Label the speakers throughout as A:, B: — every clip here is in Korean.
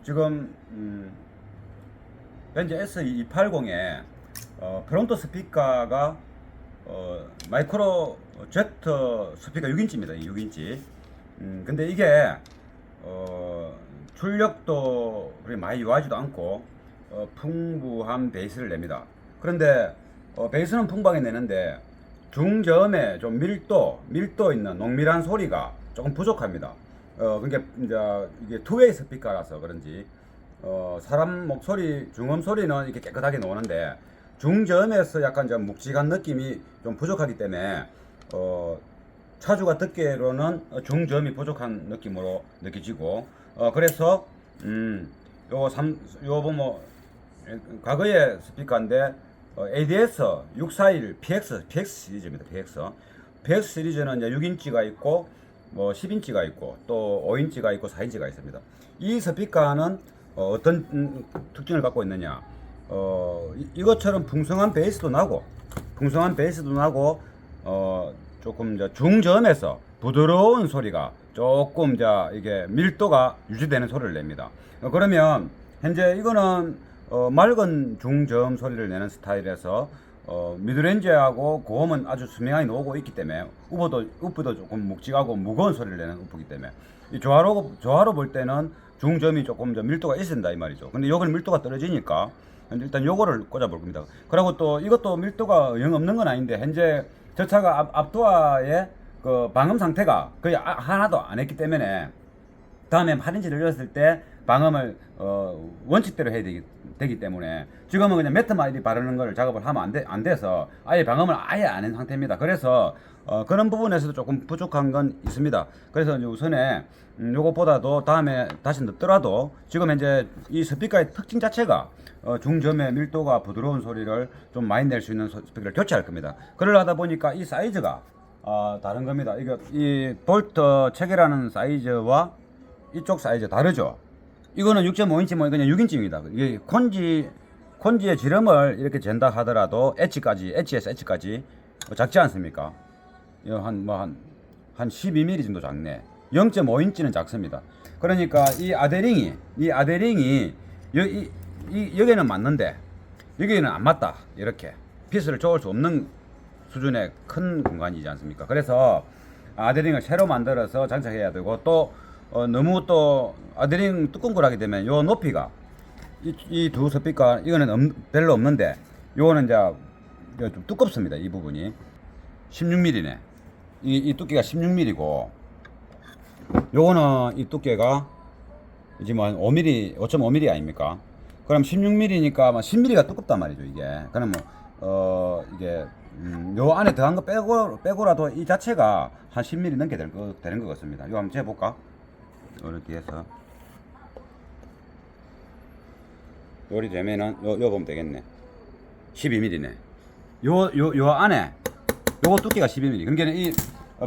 A: 지금 현재 S280에 프론트 스피커가 마이크로 Z 스피커 6인치입니다. 6인치. 근데 이게 출력도 그렇게 많이 요하지도 않고 풍부한 베이스를 냅니다. 그런데 베이스는 풍부하게 내는데 중저음에 좀 밀도 있는 농밀한 소리가 조금 부족합니다. 그러니까 이제 이게 투웨이 스피커라서 그런지 사람 목소리, 중음 소리는 이렇게 깨끗하게 나오는데 중저음에서 약간 좀 묵직한 느낌이 좀 부족하기 때문에 차주가 듣기로는 중저음이 부족한 느낌으로 느껴지고 그래서 요거 보면 과거의 스피커인데 ADS 641 PX 시리즈입니다. PX 시리즈는 이제 6인치가 있고 뭐 10인치가 있고 또 5인치가 있고 4인치가 있습니다. 이 스피커는 어떤 특징을 갖고 있느냐? 이것처럼 풍성한 베이스도 나고 조금 이제 중저음에서 부드러운 소리가 조금 이제 이게 밀도가 유지되는 소리를 냅니다. 그러면 현재 이거는 맑은 중저음 소리를 내는 스타일에서 미드레인지하고 고음은 아주 선명하게 나오고 있기 때문에 우프도 조금 묵직하고 무거운 소리를 내는 우프기 때문에 이 조화로 볼 때는 중저음이 조금 더 밀도가 있어야 된다 이 말이죠. 근데 요거는 밀도가 떨어지니까 일단 요거를 꽂아 볼 겁니다. 그리고 또 이것도 밀도가 영 없는 건 아닌데 현재 저 차가 앞도어의 그 방음 상태가 거의 하나도 안 했기 때문에 다음에 8인치를 열었을 때 방음을 원칙대로 해야 되기 때문에 지금은 그냥 매트만 이렇게 바르는 걸 작업을 하면 안 돼서 아예 방음을 아예 안 한 상태입니다. 그래서 그런 부분에서도 조금 부족한 건 있습니다. 그래서 이제 우선에 요것보다도 다음에 다시 넣더라도 지금 현재 이 스피커의 특징 자체가 중저음의 밀도가 부드러운 소리를 좀 많이 낼 수 있는 스피커를 교체할 겁니다. 그러려다 보니까 이 사이즈가 다른 겁니다. 이 볼트 체계라는 사이즈와 이쪽 사이즈 다르죠. 이거는 6.5인치 뭐 그냥 6인치입니다. 이게 콘지의 지름을 이렇게 잰다 하더라도 엣지에서 엣지까지 작지 않습니까? 이거 한 12mm 정도 작네. 0.5인치는 작습니다. 그러니까 이 아데링이 여기는 맞는데 여기는 안 맞다. 이렇게 피스를 쪼을 수 없는 수준의 큰 공간이지 않습니까? 그래서 아데링을 새로 만들어서 장착해야 되고 또 너무 또 아데링 뚜껑을 하게 되면 요 높이가 이 두 스피커 이거는 별로 없는데 요거는 이제 좀 두껍습니다. 이 부분이 16mm네. 이 두께가 16mm고 요거는 이 두께가 지금 한 5mm, 5.5mm 아닙니까? 그럼 16mm니까 10mm가 두껍단 말이죠, 이게. 그럼 이게 요 안에 더한 거 빼고라도 이 자체가 한 10mm 넘게 되는 것 같습니다. 이거 한번 재볼까? 이렇게 해서 요리 되면은 요 보면 되겠네. 12mm네. 요 안에 요거 두께가 12mm. 그러니까 이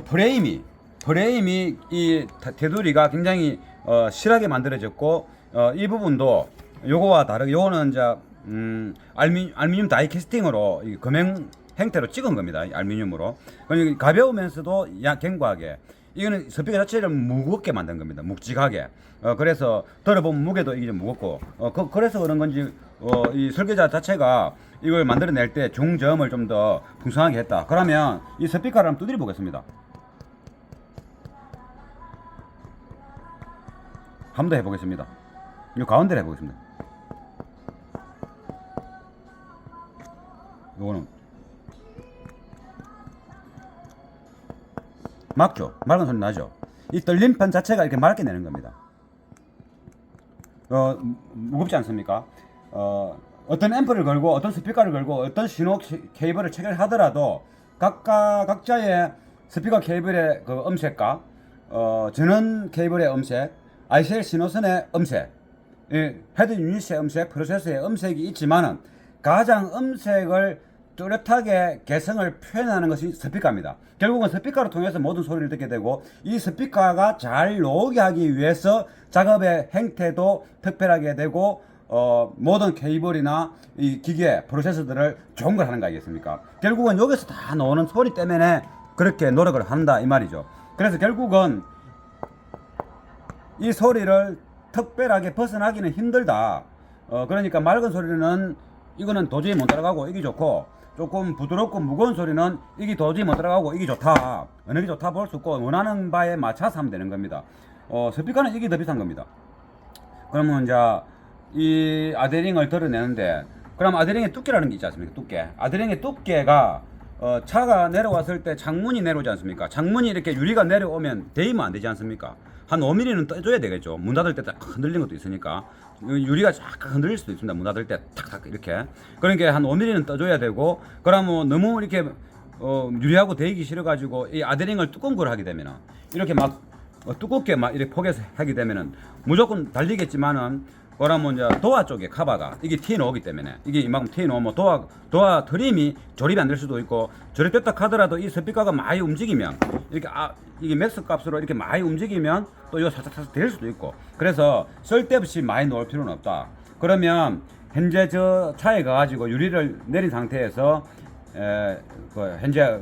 A: 프레임이 이 테두리가 굉장히 실하게 만들어졌고 이 부분도 요거와 다르게 요거는 이제 알루미늄 다이 캐스팅으로 이 금형 형태로 찍은 겁니다. 알루미늄으로. 그러니까 가벼우면서도 견고하게. 이거는 스피커 자체를 무겁게 만든 겁니다. 묵직하게. 그래서 들어보면 무게도 이게 좀 무겁고. 그래서 그런 건지 이 설계자 자체가 이걸 만들어낼 때 중저음을 좀 더 풍성하게 했다. 그러면 이 스피커를 한번 두드려 보겠습니다. 한 번 더 해보겠습니다. 이 가운데를 해보겠습니다. 요거는 맞죠? 맑은 소리 나죠? 이 떨림판 자체가 이렇게 맑게 내는 겁니다. 무겁지 않습니까? 어떤 앰프를 걸고 어떤 스피커를 걸고 어떤 신호 케이블을 체결하더라도 각자의 스피커 케이블의 그 음색과 전원 케이블의 음색, ICL 신호선의 음색, 헤드 유닛의 음색, 프로세서의 음색이 있지만은 가장 음색을 뚜렷하게 개성을 표현하는 것이 스피커입니다. 결국은 스피커를 통해서 모든 소리를 듣게 되고 이 스피커가 잘 나오게 하기 위해서 작업의 행태도 특별하게 되고 모든 케이블이나 이 기계 프로세서들을 좋은 걸 하는 거 아니겠습니까? 결국은 여기서 다 나오는 소리 때문에 그렇게 노력을 한다 이 말이죠. 그래서 결국은 이 소리를 특별하게 벗어나기는 힘들다. 그러니까 맑은 소리는 이거는 도저히 못 따라가고 이게 좋고, 조금 부드럽고 무거운 소리는 이게 도저히 못 따라가고 이게 좋다. 어느 게 좋다 볼 수 있고 원하는 바에 맞춰서 하면 되는 겁니다. 스피커는 이게 더 비싼 겁니다. 그러면 이제 이 아데링을 드러내는데, 그럼 아데링의 두께라는 게 있지 않습니까? 두께. 아데링의 두께가 차가 내려왔을 때 창문이 내려오지 않습니까? 창문이 이렇게 유리가 내려오면 대이면 안 되지 않습니까? 한 5mm는 떠줘야 되겠죠. 문 닫을 때 딱 흔들리는 것도 있으니까. 유리가 약간 흔들릴 수도 있습니다. 문 닫을 때 탁탁 이렇게. 그러니까 한 5mm는 떠줘야 되고, 그러면 너무 이렇게 유리하고 대이기 싫어가지고 이 아데링을 두꺼운 걸 하게 되면은 이렇게 막 두껍게 막 이렇게 포개서 하게 되면은 무조건 달리겠지만은, 그러면 이제 도화 쪽에 카바가 이게 튀어나오기 때문에, 이게 이만큼 튀어나오면 도화 트림이 조립이 안 될 수도 있고, 조립됐다 하더라도 이 스피커가 많이 움직이면 이렇게 이게 맥스 값으로 이렇게 많이 움직이면 또 이거 살짝 될 수도 있고, 그래서 쓸데없이 많이 놓을 필요는 없다. 그러면 현재 저 차에 가가지고 유리를 내린 상태에서 현재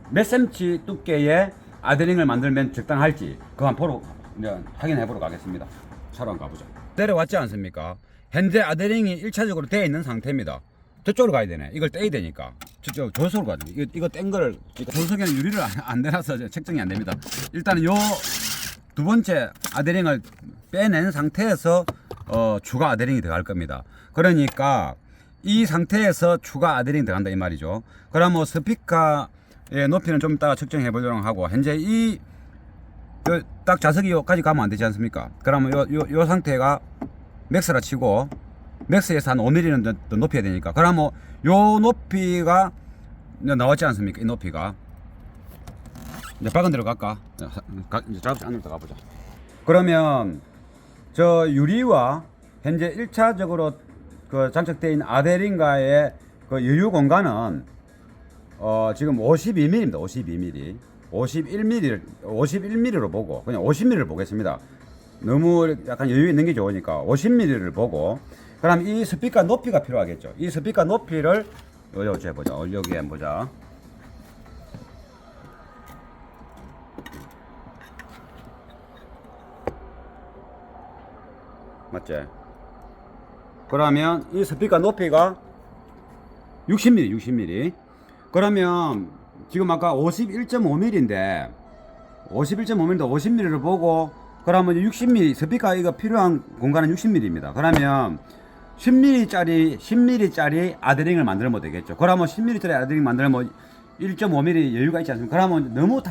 A: 몇 cm 두께의 아데링을 만들면 적당할지 그거 한번 보러 이제 확인해 보러 가겠습니다. 차로 한번 가보죠. 내려왔지 않습니까? 현재 아데링이 1차적으로 되어 있는 상태입니다. 저쪽으로 가야 되네. 이걸 떼야 되니까. 저쪽 조수로 가야 돼. 이거 뗀 거를, 조수에는 유리를 안 내놔서 책정이 안 됩니다. 일단은 요 두 번째 아데링을 빼낸 상태에서 추가 아데링이 들어갈 겁니다. 그러니까 이 상태에서 추가 아데링이 들어간다 이 말이죠. 그러면 스피커의 높이는 좀 이따가 측정해 보도록 하고, 현재 딱 좌석이 여기까지 가면 안 되지 않습니까? 그러면 요 상태가 맥스라 치고, 맥스에서 한 5mm는 더 높여야 되니까, 그러면 요 높이가 나왔지 않습니까? 이 높이가. 이제 박은 대로 갈까? 이제 작업실 안으로 들어가보자. 그러면 저 유리와 현재 1차적으로 그 장착되어 있는 아데링과의 그 여유 공간은 지금 52mm입니다. 52mm. 51mm로 보고, 그냥 50mm를 보겠습니다. 너무 약간 여유 있는 게 좋으니까 50mm를 보고, 그럼 이 스피커 높이가 필요하겠죠. 이 스피커 높이를 여기 해보자. 여기 해보자. 맞지? 그러면 이 스피커 높이가 60mm. 그러면 지금 아까 51.5mm인데 51.5mm인데 50mm를 보고, 그러면 60mm 스피커 이거 필요한 공간은 60mm입니다. 그러면 10mm짜리 아데링을 만들면 되겠죠. 그러면 10mm짜리 아데링 만들면 1.5mm 여유가 있지 않습니까? 그러면 너무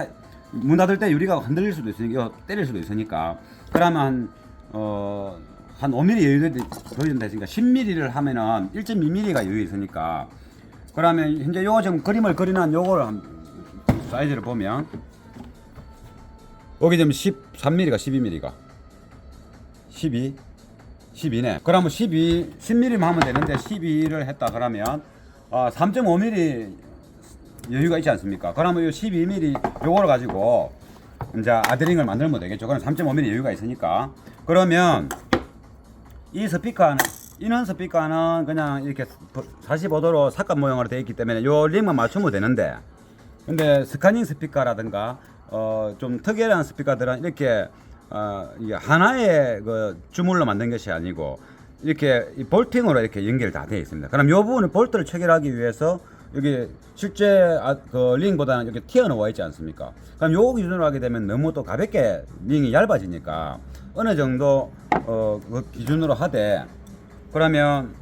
A: 문 닫을 때 유리가 흔들릴 수도 있으니까, 때릴 수도 있으니까, 그러면 한 5mm 여유 되니까 10mm를 하면은 1.2mm가 여유 있으니까, 그러면 현재 요거 지금 그림을 그리는 요거를 사이즈를 보면 여기 지금 13mm가 12mm가 12네. 그러면 10mm만 하면 되는데 12를 했다 그러면 3.5mm 여유가 있지 않습니까? 그러면 요 12mm 요거를 가지고 이제 아데링을 만들면 되겠죠. 그럼 3.5mm 여유가 있으니까. 그러면 이 스피커는, 이런 스피커는 그냥 이렇게 45도로 삭감 모양으로 되어 있기 때문에 요 링만 맞추면 되는데, 근데 스카닝 스피커라든가 좀 특이한 스피커들은 이렇게 이게 하나의 그 주물로 만든 것이 아니고 이렇게 볼팅으로 이렇게 연결 다 되어 있습니다. 그럼 요 부분을 볼트를 체결하기 위해서 여기 실제 그 링보다는 이렇게 튀어나와 있지 않습니까? 그럼 요 기준으로 하게 되면 너무 또 가볍게 링이 얇아지니까 어느 정도 그 기준으로 하되, 그러면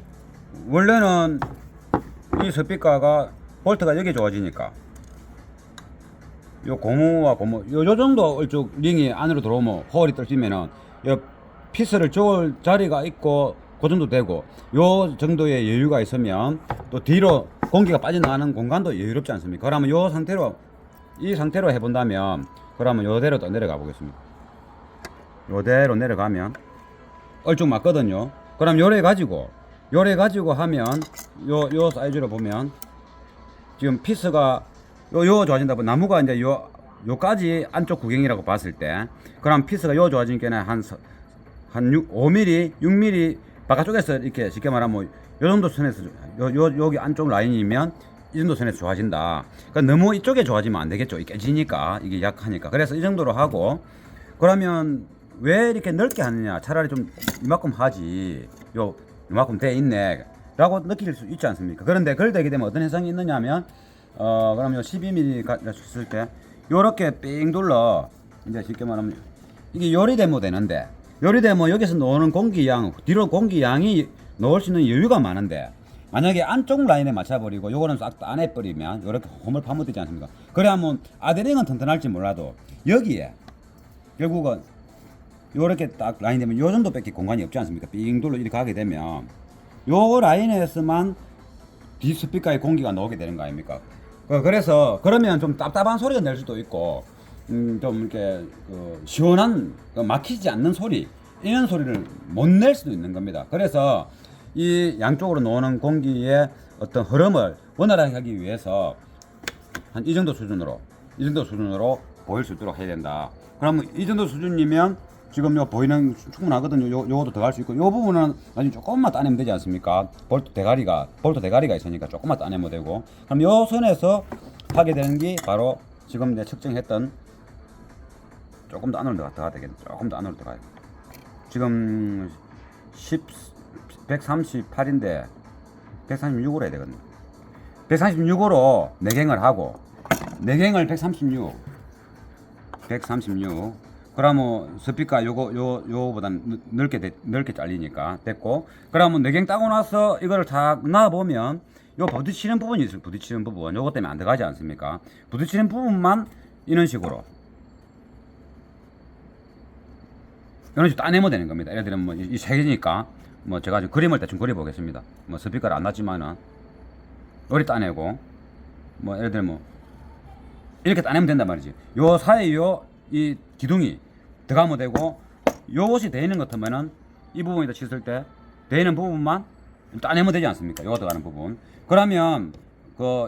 A: 원래는 이 스피커가 볼트가 여기 좋아지니까 요 고무와 고무 요 정도 얼쭉 링이 안으로 들어오면 홀이 뚫리면은 요 피스를 줘올 자리가 있고 그 정도 되고, 요 정도의 여유가 있으면 또 뒤로 공기가 빠져나가는 공간도 여유롭지 않습니까? 그러면 요 상태로, 이 상태로 해본다면, 그러면 요대로 또 내려가 보겠습니다. 요대로 내려가면 얼쭉 맞거든요. 그럼 요래 가지고 하면 요 사이즈로 보면 지금 피스가 요 좋아진다. 나무가 이제 요까지 안쪽 구경이라고 봤을 때, 그럼 피스가 요 좋아지니까 한 5mm, 6mm 바깥쪽에서 이렇게 쉽게 말하면 요 정도 선에서 여기 안쪽 라인이면 이 정도 선에서 좋아진다. 그러니까 너무 이쪽에 좋아지면 안 되겠죠. 깨지니까, 이게 약하니까. 그래서 이 정도로 하고, 그러면 왜 이렇게 넓게 하느냐? 차라리 좀 이만큼 하지. 이만큼 돼 있네. 라고 느낄 수 있지 않습니까? 그런데 그걸 되게 되면 어떤 현상이 있느냐면, 그럼 요 12mm 했을 때, 요렇게 삥 둘러, 이제 쉽게 말하면, 이게 요리데모 되는데, 요리데모 여기서 나오는 공기양, 뒤로 공기양이 넣을 수 있는 여유가 많은데, 만약에 안쪽 라인에 맞춰버리고 요거는 싹 다 안 해버리면 요렇게 홈을 파묻되지 않습니까? 그래야면 아데링은 튼튼할지 몰라도 여기에 결국은 요렇게 딱 라인 되면 요 정도밖에 공간이 없지 않습니까? 삥 둘러 이렇게 가게 되면 요 라인에서만 뒤 스피커에 공기가 나오게 되는 거 아닙니까? 그래서 그러면 좀 답답한 소리가 낼 수도 있고 좀 이렇게 시원한 막히지 않는 소리 이런 소리를 못 낼 수도 있는 겁니다. 그래서 이 양쪽으로 나오는 공기의 어떤 흐름을 원활하게 하기 위해서 한 이 정도 수준으로 보일 수 있도록 해야 된다. 그러면 이 정도 수준이면 지금 요 보이는 충분하거든요. 요것도 더 갈 수 있고 요 부분은 나중에 조금만 따내면 되지 않습니까? 볼트 대가리가 있으니까 조금만 따내면 되고 그럼 요 선에서 하게 되는 게 바로 지금 이제 측정했던 조금 더 안으로 들어가야 되겠네. 조금 더 안으로 들어가야 돼. 지금 138인데 136으로 해야 되거든요. 136으로 내갱을 하고 내갱을 136 그러면 스피커 요거보단 넓게 잘리니까 됐고 그러면 내갱 따고 나서 이거를 다 놔보면 요 부딪히는 부분이 있어요. 부딪히는 부분 요것 때문에 안 들어가지 않습니까? 부딪히는 부분만 이런 식으로 따내면 되는 겁니다. 예를 들면 뭐 이 세 개니까 뭐 제가 지금 그림을 대충 그려보겠습니다. 뭐 스피커를 안 놨지만은 요리 따내고 뭐 예를 들면 뭐 이렇게 따내면 된단 말이지. 요 사이 이 기둥이 들어가면 되고 요것이 돼 있는 것 같으면은 이 부분에다 쳤을 때 돼 있는 부분만 따내면 되지 않습니까? 요거 들어가는 부분. 그러면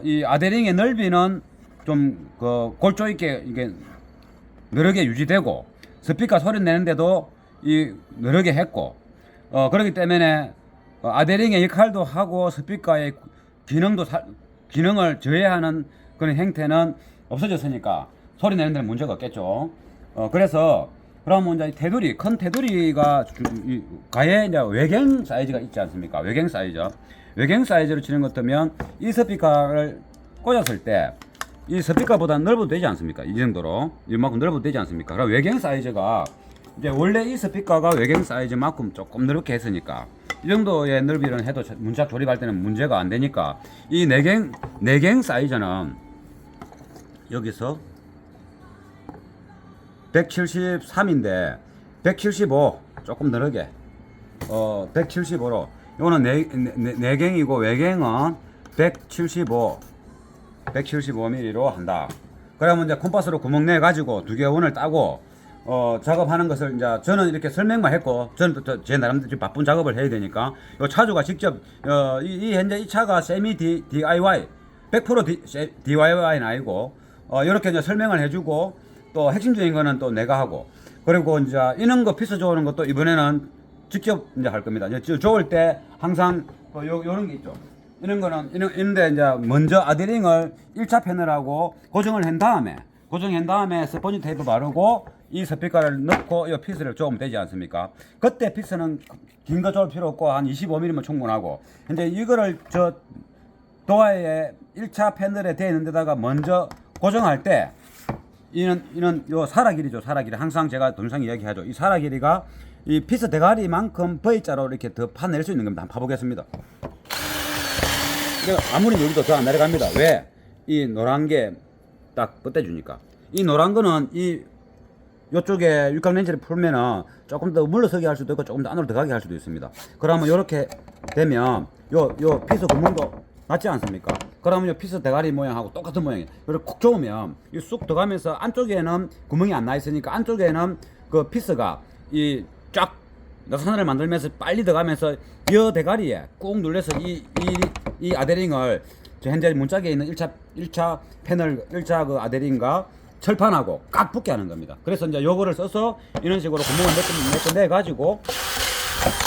A: 이 아데링의 넓이는 좀 골조 있게 이게 느르게 유지되고 스피커 소리 내는데도 이 느르게 했고 그렇기 때문에 아데링의 역할도 하고 스피커의 기능을 저해하는 그런 형태는 없어졌으니까 소리 내는 데는 문제가 없겠죠. 그래서 그러면 이제 테두리, 큰 테두리가 가에 이제 외경 사이즈가 있지 않습니까? 외경 사이즈로 치는 것 같으면 이 스피커를 꽂았을 때 이 스피커보다 넓어도 되지 않습니까? 이 정도로 이만큼 넓어도 되지 않습니까? 그럼 외경 사이즈가 이제 원래 이 스피커가 외경 사이즈만큼 조금 넓게 했으니까 이 정도의 넓이를 해도 문짝 조립할 때는 문제가 안 되니까 이 내경 사이즈는 여기서 173인데 175 조금 늘게 175로 이거는 내경이고 외경은 175mm로 한다. 그러면 이제 콤파스로 구멍 내 가지고 두 개 원을 따고 작업하는 것을 이제 저는 이렇게 설명만 했고 저는 또 제 나름대로 바쁜 작업을 해야 되니까 요 차주가 직접 현재 이 차가 세미 DIY 100% DIY는 아니고 이렇게 이제 설명을 해주고 또 핵심적인 거는 또 내가 하고 그리고 이제 이런 거 피스 조우는 것도 이번에는 직접 이제 할 겁니다. 이제 조울 때 항상 요런 게 있죠. 이런 거는 이런데 이제 먼저 아데링을 1차 패널하고 고정한 다음에 스펀지 테이프 바르고 이 스피커를 넣고 이 피스를 조으면 되지 않습니까? 그때 피스는 긴 거 조을 필요 없고 한 25mm면 충분하고 근데 이거를 저 도화에 1차 패널에 되어 있는 데다가 먼저 고정할 때 이는 요 사라 길이죠. 사라 길이 항상 제가 동영상 이야기하죠. 이 사라 길이가 이 피스 대가리만큼 V자로 이렇게 더 파낼 수 있는 겁니다. 한번 파보겠습니다. 아무리 여기도 더 안 내려갑니다. 왜? 이 노란 게 딱 뻗대주니까. 이 노란 거는 요쪽에 육각 렌즈를 풀면은 조금 더 물러서게 할 수도 있고 조금 더 안으로 들어가게 할 수도 있습니다. 그러면 이렇게 되면 요 피스 구멍도 맞지 않습니까? 그러면 요 피스 대가리 모양하고 똑같은 모양이에요. 이렇게 콕 조으면 이 쑥 들어가면서 안쪽에는 구멍이 안 나 있으니까 안쪽에는 그 피스가 이 쫙 나선을 만들면서 빨리 들어가면서 여 대가리에 꾹 눌러서 이 아데링을 현재 문짝에 있는 1차 패널 1차 그 아데링과 철판하고 꽉 붙게 하는 겁니다. 그래서 이제 요거를 써서 이런 식으로 구멍을 몇 개 내 가지고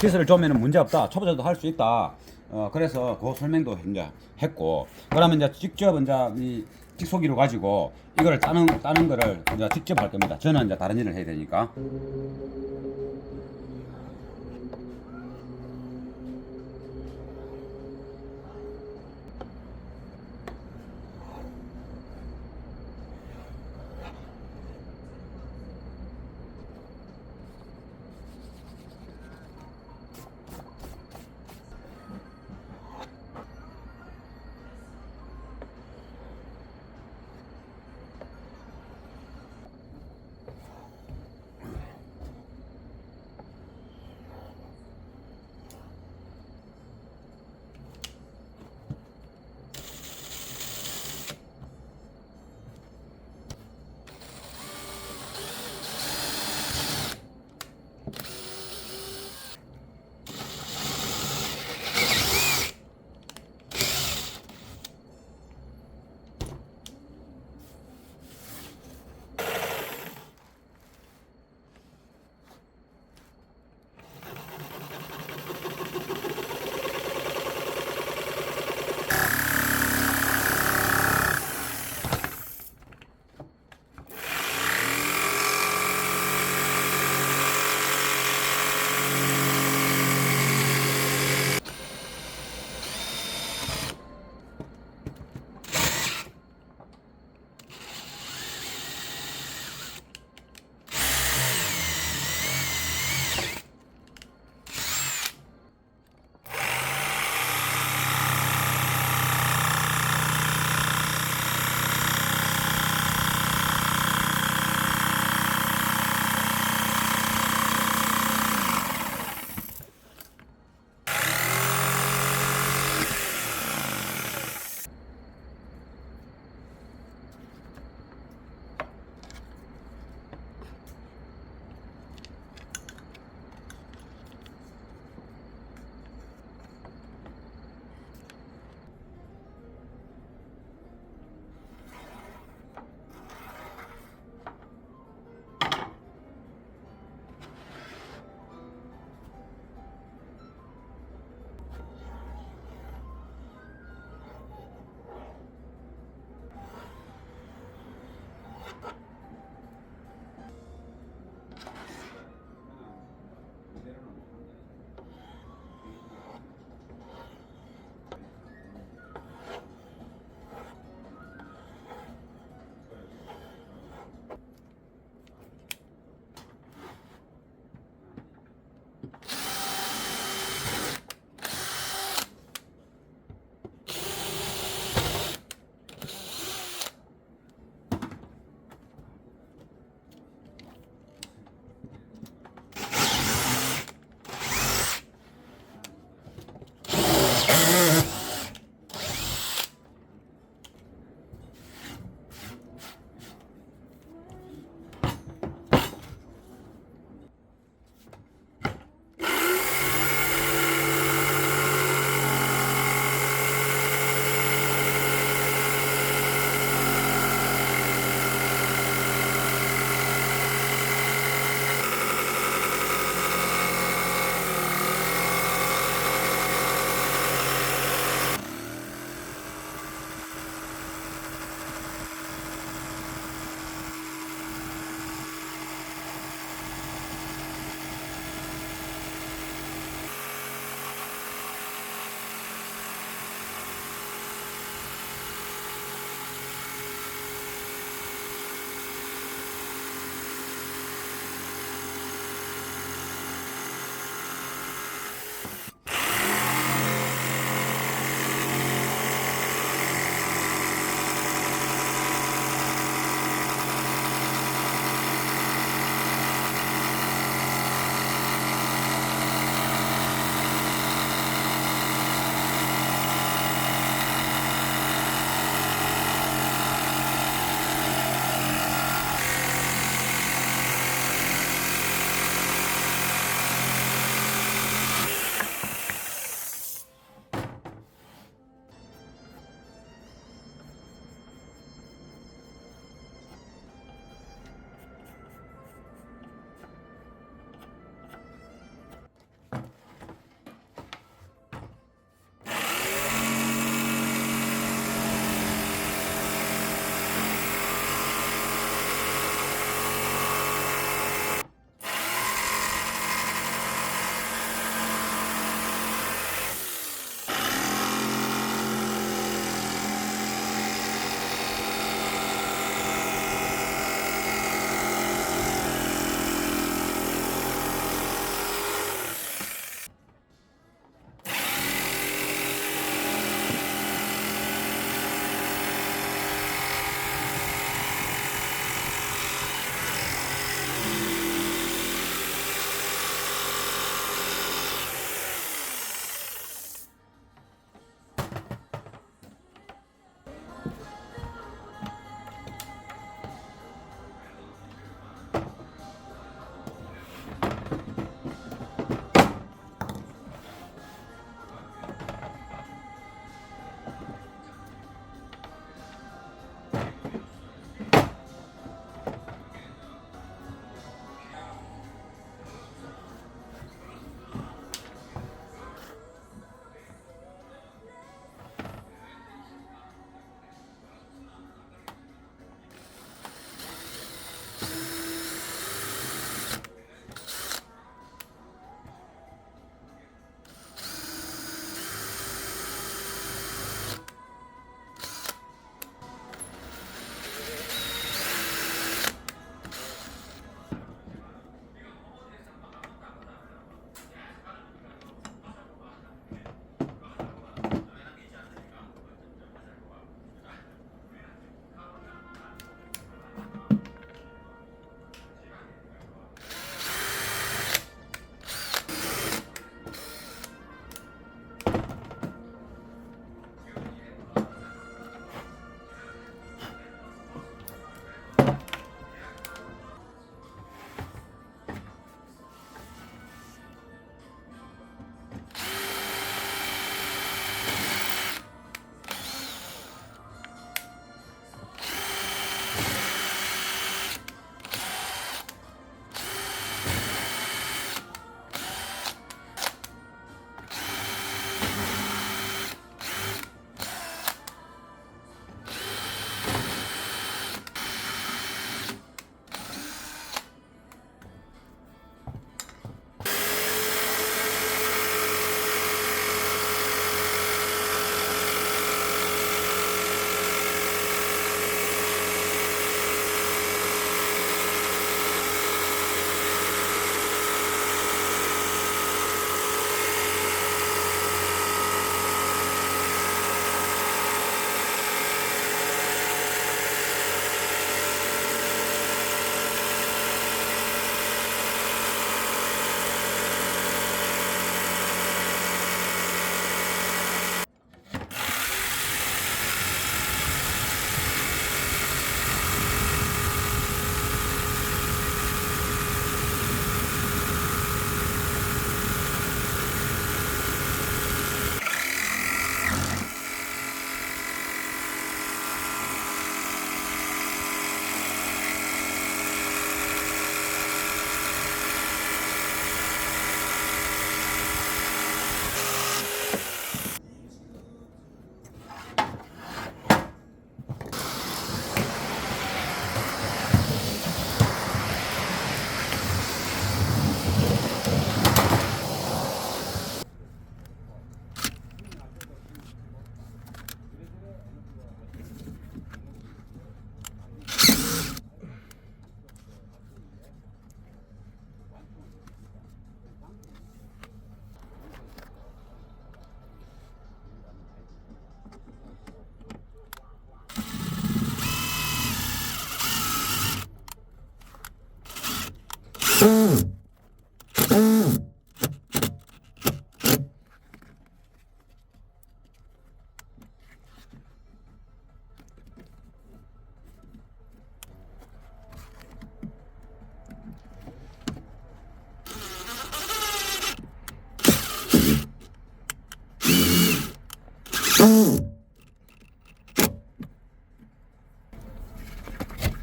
A: 피스를 조면은 문제 없다. 초보자도 할 수 있다. 그래서 그 설명도 이제 했고, 그러면 이제 직접 이제 직소기로 가지고 이거를 따는 거를 이제 직접 할 겁니다. 저는 이제 다른 일을 해야 되니까.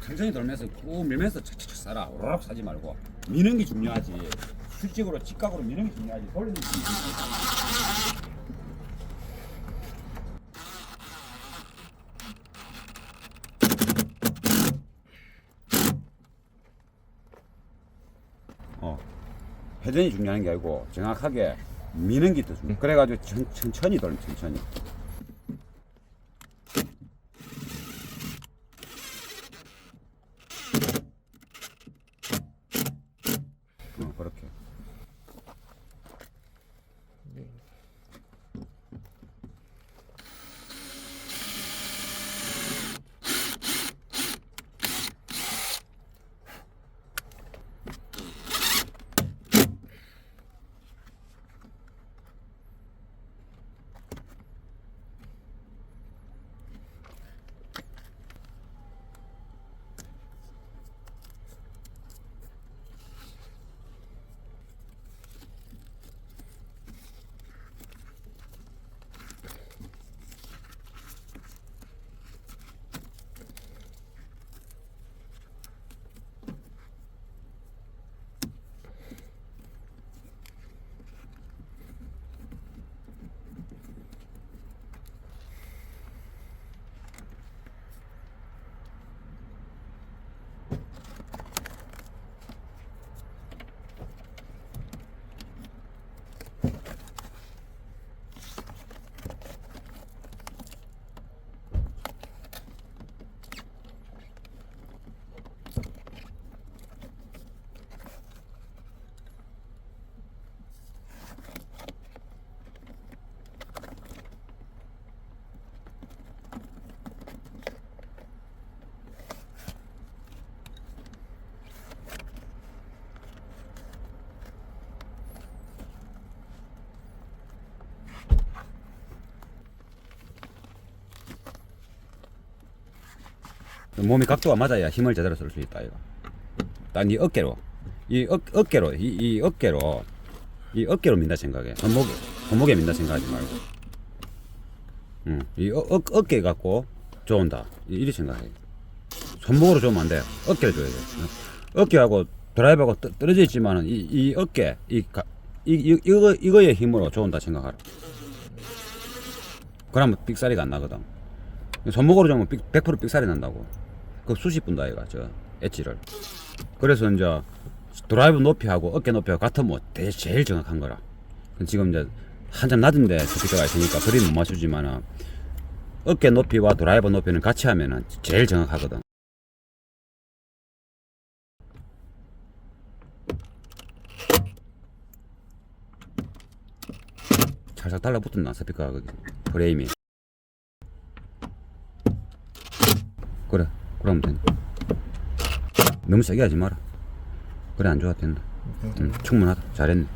A: 천천히 돌면서 꾹 밀면서 착착착 쏴라. 오르락 사지 말고 미는 게 중요하지. 수직으로 직각으로 미는 게 중요하지. 돌리는 게 중요하지. 회전이 중요한 게 아니고 정확하게 미는 게 더 중요해. 그래가지고 천천히 돌면 천천히. 그렇게. 몸이 각도가 맞아야 힘을 제대로 쓸 수 있다 이거. 딱 이 어깨로 이 어깨로 민다 생각해. 손목에 민다 생각하지 말고. 이 어깨 갖고 좋은다 이리 생각해. 손목으로 좋으면 안 돼. 어깨를 줘야 돼. 어깨하고 드라이버하고 떨어져 있지만은 이 어깨 이거의 힘으로 좋은다 생각하라. 그러면 삑사리가 안 나거든. 손목으로 잡으면 100% 삑사리 난다고. 그 수십 분다 이가 저 엣지를. 그래서 이제 드라이브 높이하고 어깨 높이하고 같으면 제일 정확한 거라. 지금 이제 한참 낮은데 스피커가 있으니까 그리 못 맞추지만은 어깨 높이와 드라이버 높이는 같이 하면은 제일 정확하거든. 살짝 달라붙었나 스피커가 거기 프레임이. 그래 그러면 된다. 너무 세게 하지 마라. 그래 안 좋아 된다. 충분하다. 잘했네.